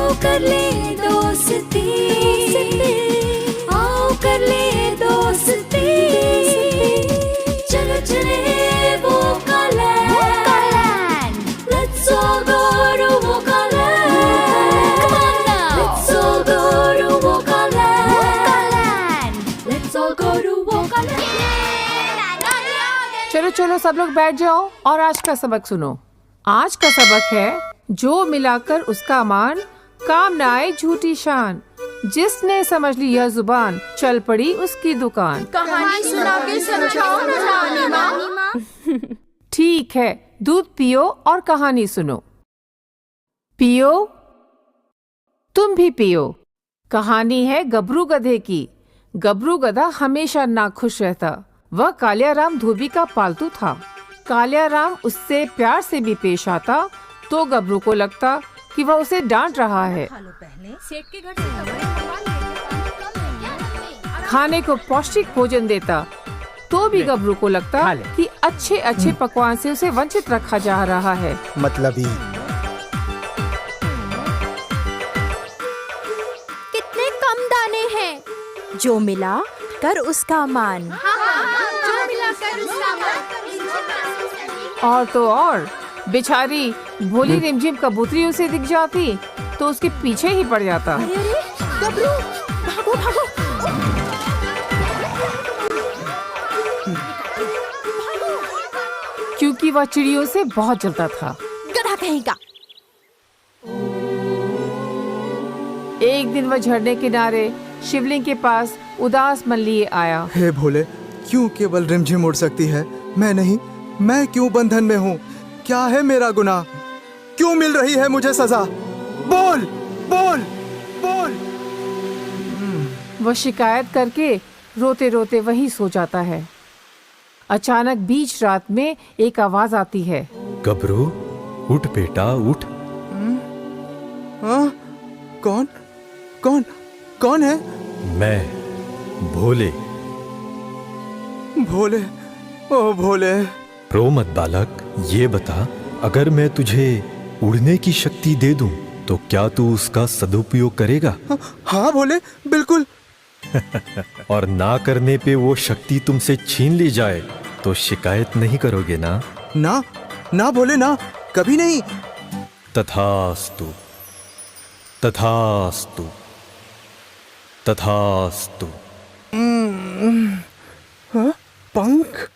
आओ कर ले दोस्ती, आओ कर ले दोस्ती, चलो चले Wokaland, let's all go to Wokaland, come on now, let's all go to Wokaland, let's all go to Wokaland. चलो चलो सब लोग बैठ जाओ और आज का सबक सुनो। आज का सबक है जो मिलाकर उसका मान, काम न आए झूठी शान, जिसने समझ ली यह जुबान, चल पड़ी उसकी दुकान। कहानी सुना के समझाओ ना रानी माँ। ठीक है, दूध पियो और कहानी सुनो। पियो, तुम भी पियो। कहानी है गबरू गधे की। गबरू गधा हमेशा नाखुश रहता। वह कालियाराम धोबी का पालतू था। कालियाराम उससे प्यार से भी पेश आता तो गबरू को लगता कि वह उसे डांट रहा है। खाने को पौष्टिक भोजन देता तो भी गबरू को लगता कि अच्छे अच्छे पकवान से उसे वंचित रखा जा रहा है। मतलबी कितने कम दाने हैं, जो मिला कर उसका मान। और तो और बेचारी भोली रिमझिम कबूतरी उसे दिख जाती तो उसके पीछे ही पड़ जाता। अरे अरे गबरू, भागो भागो। क्योंकि वह चिड़ियों से बहुत जलता था। गधा कहीं का। एक दिन वह झरने किनारे शिवलिंग के पास उदास मन लिए आया। हे भोले, क्यों केवल रिमझिम उड़ सकती है, मैं नहीं? मैं क्यों बंधन में हूँ? क्या है मेरा गुनाह? क्यों मिल रही है मुझे सजा? बोल बोल बोल। वह शिकायत करके रोते रोते वहीं सो जाता है। अचानक बीच रात में एक आवाज आती है। गबरू, उठ बेटा उठ। हाँ? कौन कौन कौन है? मैं भोले। भोले, ओ भोले। रो मत बालक, ये बता, अगर मैं तुझे उड़ने की शक्ति दे दूं तो क्या तू उसका सदुपयोग करेगा? हाँ भोले, बिल्कुल। और ना करने पे वो शक्ति तुमसे छीन ली जाए तो शिकायत नहीं करोगे ना? ना ना भोले, ना, कभी नहीं। तथास्तु तथास्तु तथास्तु। हाँ? पंख?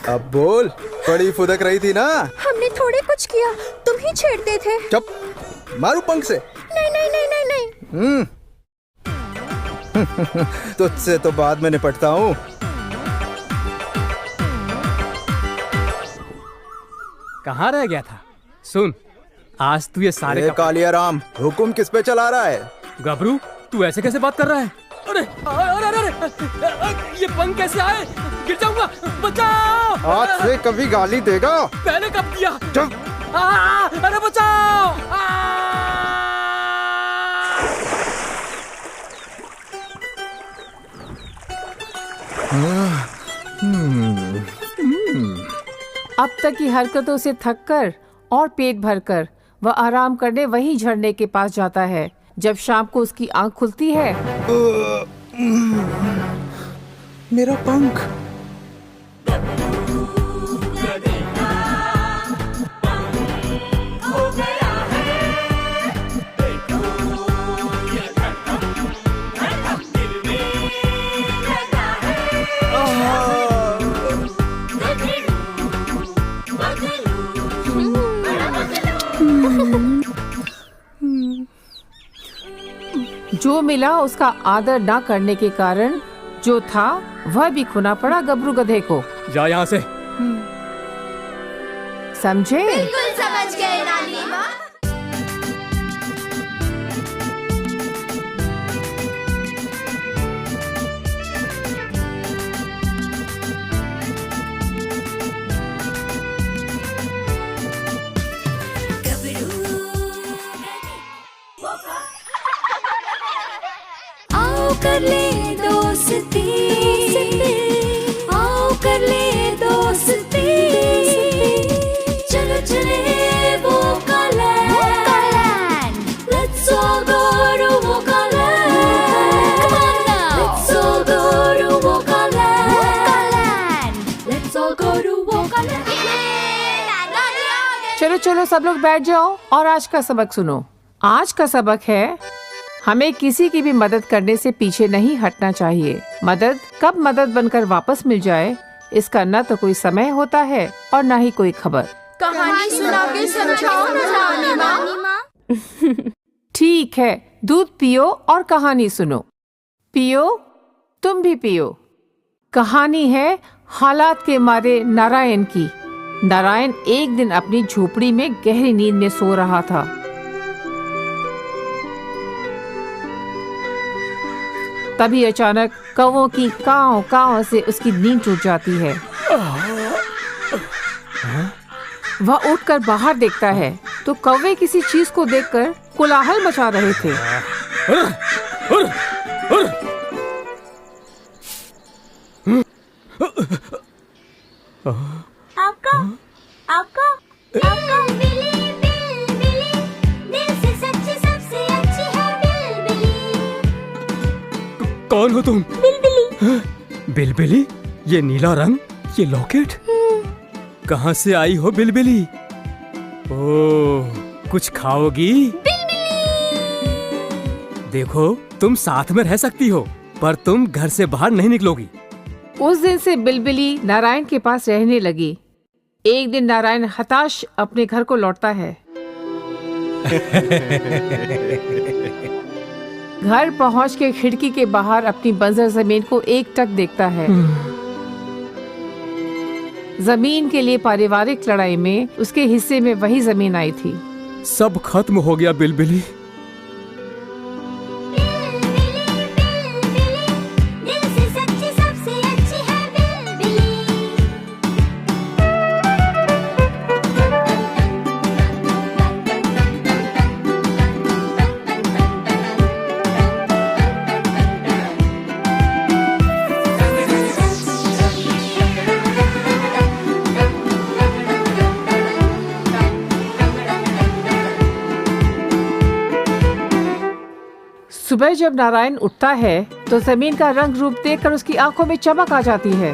अब बोल, बड़ी फुदक रही थी ना? हमने थोड़े कुछ किया, तुम ही छेड़ते थे। चुप, मारू पंख से। नहीं नहीं नहीं नहीं नहीं। तुझसे तो बाद में निपटता हूँ। कहाँ रह गया था? सुन, आज तू ये सारे कालियाराम, हुकुम किस पे चला रहा है? गबरू, तू ऐसे कैसे बात कर रहा है? अरे अरे अरे अरे, ये पंख कैसे आए? गिर जाऊंगा, बचाओ! आज से कभी गाली देगा? पहले कब दिया? चुप! अरे बचाओ! अब तक की हरकतों से थककर और पेट भरकर वह आराम करने वही झरने के पास जाता है। जब शाम को उसकी आंख खुलती है, मेरा पंख। जो मिला उसका आदर ना करने के कारण जो था वह भी खुना पड़ा गबरू गधे को। जा यहाँ से। समझे? बिल्कुल समझ गए नानी माँ। आओ कर ले दोस्ती, आओ कर ले दोस्ती, चलो चले Wokaland. Let's all go to Wokaland. Come on now. Let's all go to Wokaland. Let's all go to Wokaland. चलो चलो सब लोग बैठ जाओ और आज का सबक सुनो। आज का सबक है हमें किसी की भी मदद करने से पीछे नहीं हटना चाहिए। मदद कब मदद बनकर वापस मिल जाए इसका न तो कोई समय होता है और न ही कोई खबर। कहानी सुना के समझाओ ना नानी माँ। ठीक है, दूध पियो और कहानी सुनो। पियो, तुम भी पियो। कहानी है हालात के मारे नारायण की। नारायण एक दिन अपनी झोपड़ी में गहरी नींद में सो रहा था। तभी अचानक कौवों की काव काव से उसकी नींद टूट जाती है। वह उठकर बाहर देखता है तो कौवे किसी चीज को देखकर कोलाहल मचा रहे थे। आपका आपका आपका बिली बिल बिली दिल से सच्ची सबसे अच्छी है बिल बिली। कौन हो तुम? बिलबिली। बिलबिली? ये नीला रंग, ये लॉकेट कहाँ से आई हो बिलबिली? ओह, कुछ खाओगी? देखो, तुम साथ में रह सकती हो, पर तुम घर से बाहर नहीं निकलोगी। उस दिन से बिलबिली नारायण के पास रहने लगी। एक दिन नारायण हताश अपने घर को लौटता है। घर पहुंच के खिड़की के बाहर अपनी बंजर जमीन को एकटक देखता है। जमीन के लिए पारिवारिक लड़ाई में उसके हिस्से में वही जमीन आई थी। सब खत्म हो गया बिलबिली। दिल से सच्ची सबसे अच्छी है बिलबिली। सुबह जब नारायण उठता है तो जमीन का रंग रूप देखकर उसकी आंखों में चमक आ जाती है।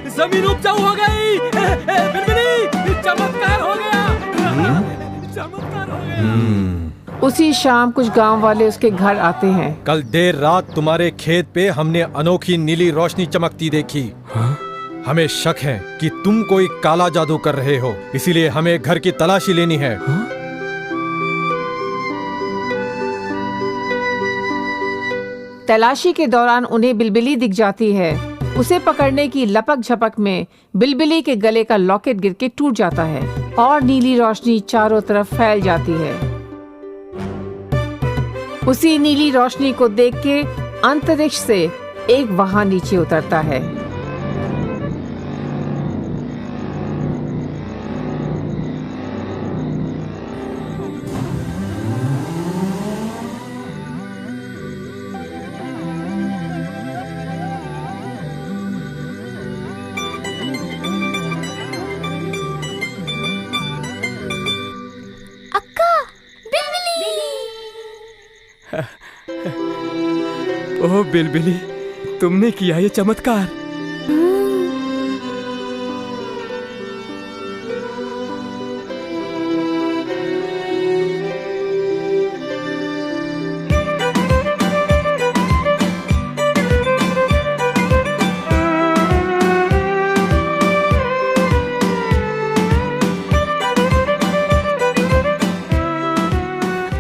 जमीन उपजाऊ हो गई। बिलबिली, चमत्कार हो गया। चमत्कार हो गया। उसी शाम कुछ गांव वाले उसके घर आते हैं। कल देर रात तुम्हारे खेत पे हमने अनोखी नीली रोशनी चमकती देखी। हमें शक है कि तुम कोई काला जादू कर रहे हो, इसीलिए हमें घर की तलाशी लेनी है। तलाशी के दौरान उन्हें बिलबिली दिख जाती है। उसे पकड़ने की लपक झपक में बिलबिली के गले का लॉकेट गिर के टूट जाता है और नीली रोशनी चारों तरफ फैल जाती है। उसी नीली रोशनी को देख के अंतरिक्ष से एक वाहन नीचे उतरता है। ओह बिलबिली, तुमने किया ये चमत्कार।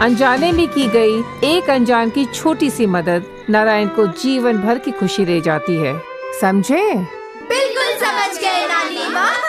अनजाने में की गई एक अनजान की छोटी सी मदद नारायण को जीवन भर की खुशी दे जाती है। समझे? बिल्कुल समझ गए नानी माँ।